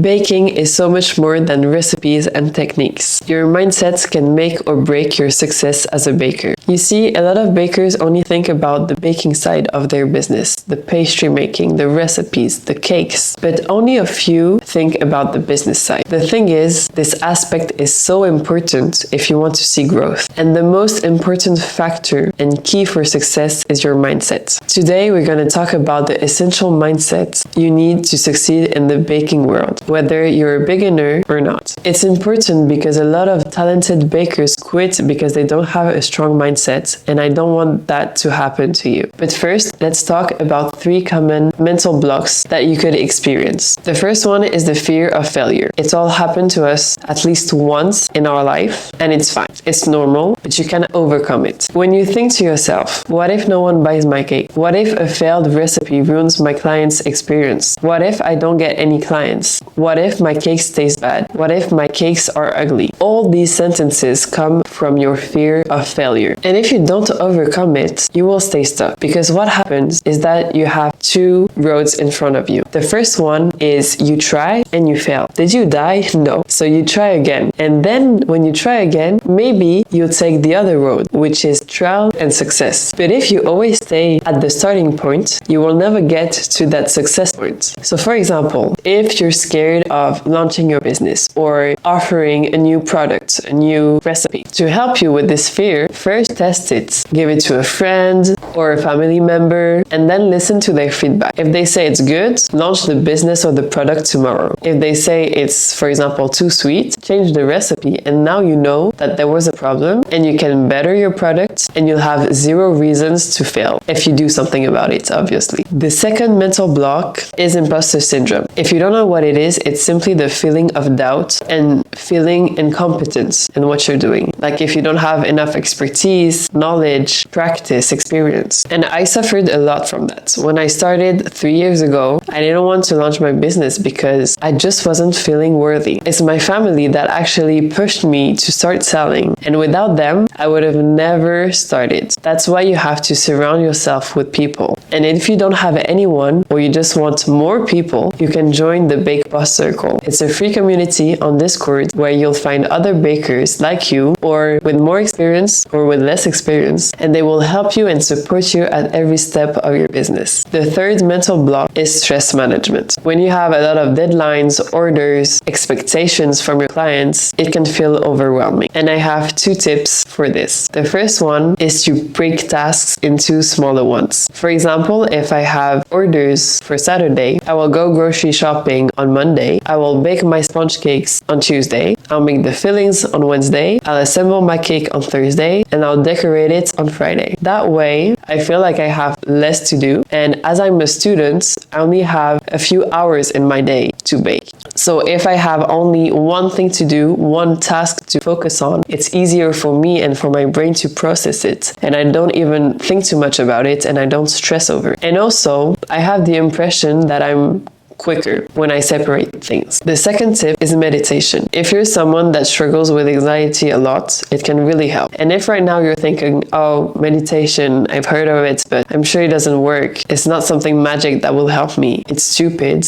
Baking is so much more than recipes and techniques. Your mindset can make or break your success as a baker. You see, a lot of bakers only think about the baking side of their business, the pastry making, the recipes, the cakes, but only a few think about the business side. The thing is, this aspect is so important if you want to see growth. And the most important factor and key for success is your mindset. Today, we're going to talk about the essential mindset you need to succeed in the baking world, whether you're a beginner or not. It's important because a lot of talented bakers quit because they don't have a strong mindset, and I don't want that to happen to you. But first, let's talk about 3 common mental blocks that you could experience. The first one is the fear of failure. It's all happened to us at least once in our life, and it's fine. It's normal, but you can overcome it. When you think to yourself, what if no one buys my cake? What if a failed recipe ruins my client's experience? What if I don't get any clients? What if my cakes taste bad? What if my cakes are ugly? All these sentences come from your fear of failure. And if you don't overcome it, you will stay stuck. Because what happens is that you have 2 roads in front of you. The first one is you try and you fail. Did you die? No. So you try again. And then when you try again, maybe you'll take the other road, which is trial and success. But if you always stay at the starting point, you will never get to that success point. So for example, if you're scared of launching your business or offering a new product, a new recipe, to help you with this fear, first test it. Give it to a friend or a family member and then listen to their feedback. If they say it's good, launch the business or the product tomorrow. If they say it's, for example, too sweet, change the recipe, and now you know that there was a problem and you can better your product and you'll have 0 reasons to fail if you do something about it, obviously. The second mental block is impostor syndrome. If you don't know what it is, it's simply the feeling of doubt and feeling incompetent in what you're doing. Like if you don't have enough expertise, knowledge, practice, experience. And I suffered a lot from that. When I started 3 years ago, I didn't want to launch my business because I just wasn't feeling worthy. It's my family that actually pushed me to start selling. And without them, I would have never started. That's why you have to surround yourself with people. And if you don't have anyone or you just want more people, you can join the Bake Boss Circle. It's a free community on Discord where you'll find other bakers like you or with more experience or with less experience, and they will help you and support you at every step of your business. The third mental block is stress management. When you have a lot of deadlines, orders, expectations from your clients, it can feel overwhelming. And I have 2 tips for this. The first one is to break tasks into smaller ones. For example, if I have orders for Saturday, I will go grocery shopping on Monday, I will bake my sponge cakes on Tuesday, I'll make the fillings on Wednesday, I'll assemble my cake on Thursday, and I'll decorate it on Friday. That way, I feel like I have less to do, and as I'm a student, I only have a few hours in my day to bake. So if I have only one thing to do, one task to focus on, it's easier for me and for my brain to process it, and I don't even think too much about it, and I don't stress over it. And also, I have the impression that I'm quicker when I separate things. The second tip is meditation. If you're someone that struggles with anxiety a lot, it can really help. And if right now you're thinking, oh, meditation, I've heard of it, but I'm sure it doesn't work. It's not something magic that will help me. It's stupid.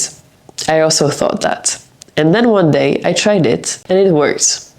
I also thought that. And then one day I tried it and it worked.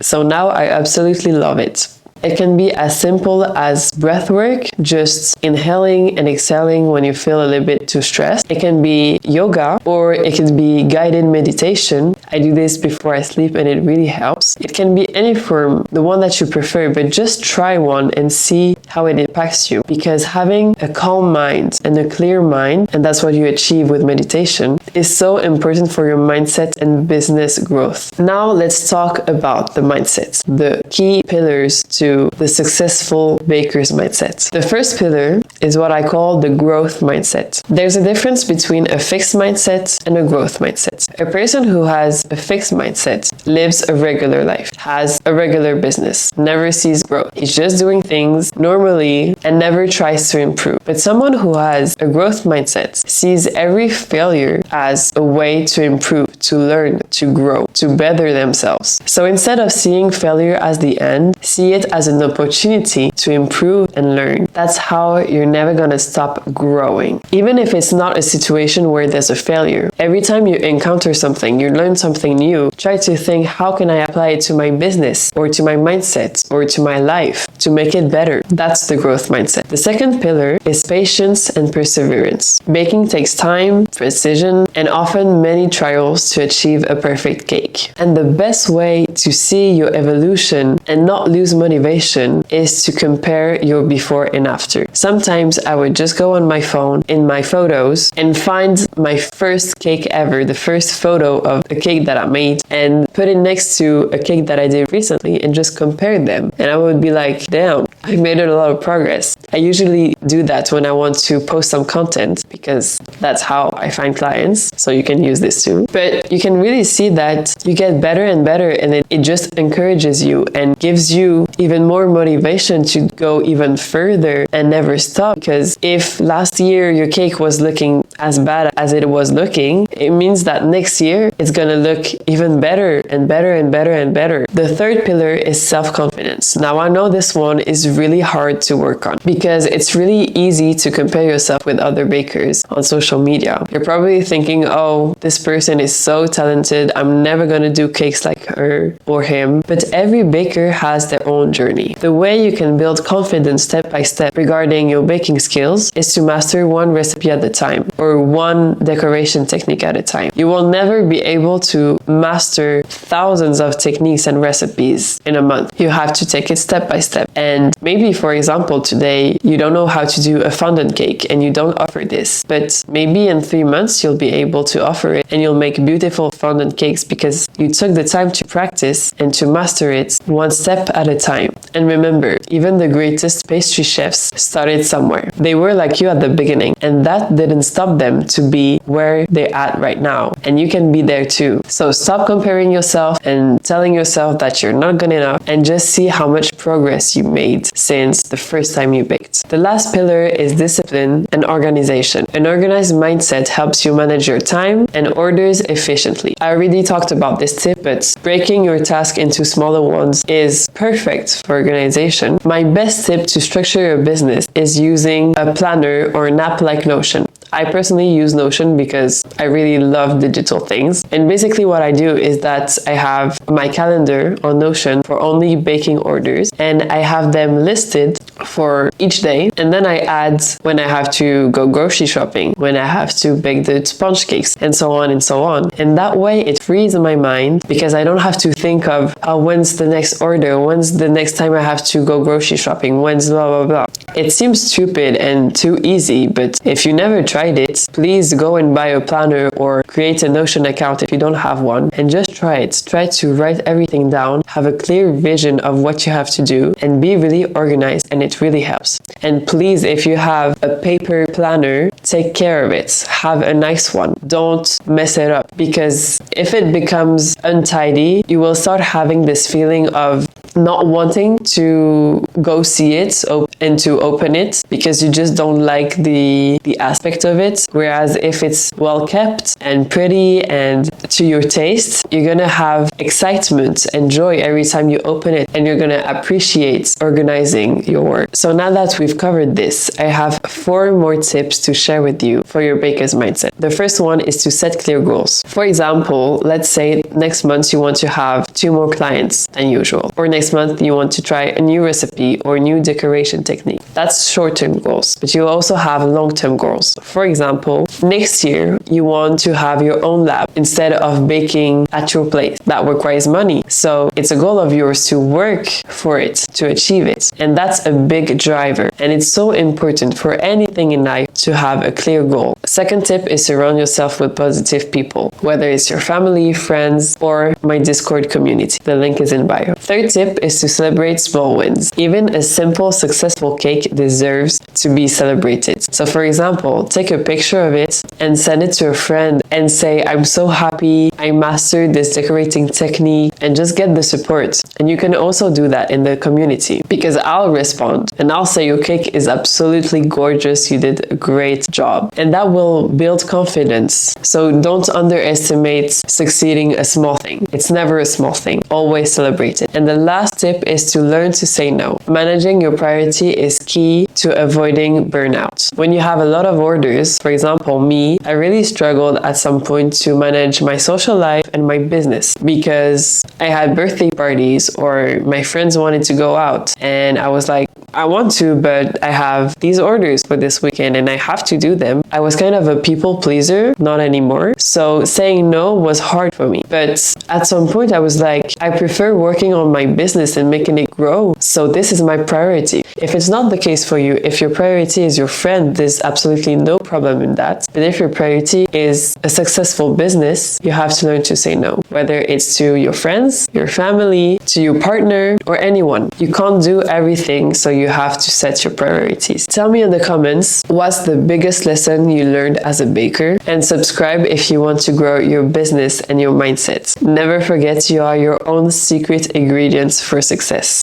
So now I absolutely love it. It can be as simple as breath work, just inhaling and exhaling when you feel a little bit too stressed. It can be yoga, or it can be guided meditation. I do this before I sleep and it really helps. It can be any form, the one that you prefer, but just try one and see how it impacts you. Because having a calm mind and a clear mind, and that's what you achieve with meditation, is so important for your mindset and business growth. Now let's talk about the mindset, the key pillars to the successful baker's mindset. The first pillar is what I call the growth mindset. There's a difference between a fixed mindset and a growth mindset. A person who has has a fixed mindset, lives a regular life, has a regular business, never sees growth. He's just doing things normally and never tries to improve. But someone who has a growth mindset sees every failure as a way to improve, to learn, to grow, to better themselves. So instead of seeing failure as the end, see it as an opportunity to improve and learn. That's how you're never gonna stop growing. Even if it's not a situation where there's a failure, every time you encounter something, you learn something new, try to think, how can I apply it to my business or to my mindset or to my life to make it better? That's the growth mindset. The second pillar is patience and perseverance. Baking takes time, precision, and often many trials to achieve a perfect cake. And the best way to see your evolution and not lose motivation is to compare your before and after. Sometimes I would just go on my phone in my photos and find my first cake ever, the first photo of a cake that I made, and put it next to a cake that I did recently and just compare them. And I would be like, damn, I made a lot of progress. I usually do that when I want to post some content because that's how I find clients. So you can use this too. But you can really see that you get better and better, and it just encourages you and gives you even more motivation to go even further and never stop. Because if last year your cake was looking as bad as it was looking, it means that next year it's gonna look even better and better and better and better. The third pillar is self-confidence. Now I know this one is really hard to work on because it's really easy to compare yourself with other bakers on social media. You're probably thinking, oh, this person is so talented, I'm never gonna do cakes like her or him. But every baker has their own journey. The way you can build confidence step by step regarding your baking skills is to master one recipe at a time or one decoration technique at a time. You will never be able to master thousands of techniques and recipes in a month. You have to take it step by step. And maybe, for example, today you don't know how to do a fondant cake and you don't offer this, but maybe in 3 months you'll be able to offer it and you'll make beautiful fondant cakes because you took the time to practice and to master it one step at a time. And remember, even the greatest pastry chefs started somewhere. They were like you at the beginning, and that didn't stop them to be where they're at right now. And you can be there too. So stop comparing yourself and telling yourself that you're not good enough, and just see how much progress you made since the first time you baked. The last pillar is discipline and organization. An organized mindset helps you manage your time and orders efficiently. I already talked about this tip, but breaking your task into smaller ones is perfect for organization. My best tip to structure your business is using a planner or an app like Notion. I personally use Notion because I really love digital things. And basically what I do is that I have my calendar on Notion for only baking orders, and I have them listed for each day. And then I add when I have to go grocery shopping, when I have to bake the sponge cakes, and so on and so on. And that way it frees my mind because I don't have to think of, oh, when's the next order? When's the next time I have to go grocery shopping? When's blah, blah, blah. It seems stupid and too easy, but if you never tried it, please go and buy a planner or create a Notion account if you don't have one, and just try it. Try to write everything down, have a clear vision of what you have to do, and be really organized, and it really helps. And please, if you have a paper planner, take care of it. Have a nice one. Don't mess it up, because if it becomes untidy, you will start having this feeling of not wanting to go see it and to open it because you just don't like the aspect of it. Whereas if it's well kept and pretty and to your taste, you're gonna have excitement and joy every time you open it, and you're gonna appreciate organizing your work. So now that we've covered this, I have 4 more tips to share with you for your baker's mindset. The first one is to set clear goals. For example, let's say next month you want to have 2 more clients than usual, or next month you want to try a new recipe or new decoration technique. That's short-term goals, but you also have long-term goals. For example, next year you want to have your own lab instead of baking at your place. That requires money. So it's a goal of yours to work for it, to achieve it. And that's a big driver. And it's so important for anything in life to have a clear goal. Second tip is surround yourself with positive people, whether it's your family, friends, or my Discord community. The link is in bio. Third tip tip is to celebrate small wins. Even a simple, successful cake deserves to be celebrated. So for example, take a picture of it and send it to a friend and say, I'm so happy I mastered this decorating technique, and just get the support. And you can also do that in the community, because I'll respond and I'll say your cake is absolutely gorgeous, you did a great job. And that will build confidence. So don't underestimate succeeding a small thing. It's never a small thing. Always celebrate it. And the last tip is to learn to say no. Managing your priority is key to avoiding burnout. When you have a lot of orders, for example, me, I really struggled at some point to manage my social life and my business, because I had birthday parties or my friends wanted to go out and I was like, I want to, but I have these orders for this weekend and I have to do them. I was kind of a people pleaser, not anymore. So saying no was hard for me. But at some point I was like, I prefer working on my business and making it grow. So this is my priority. If it's not the case for you, if your priority is your friend, there's absolutely no problem in that. But if your priority is a successful business, you have to learn to say no, whether it's to your friends, your family, to your partner, or anyone. You can't do everything, so you have to set your priorities. Tell me in the comments, what's the biggest lesson you learned as a baker? And subscribe if you want to grow your business and your mindset. Never forget, you are your own secret ingredients for success.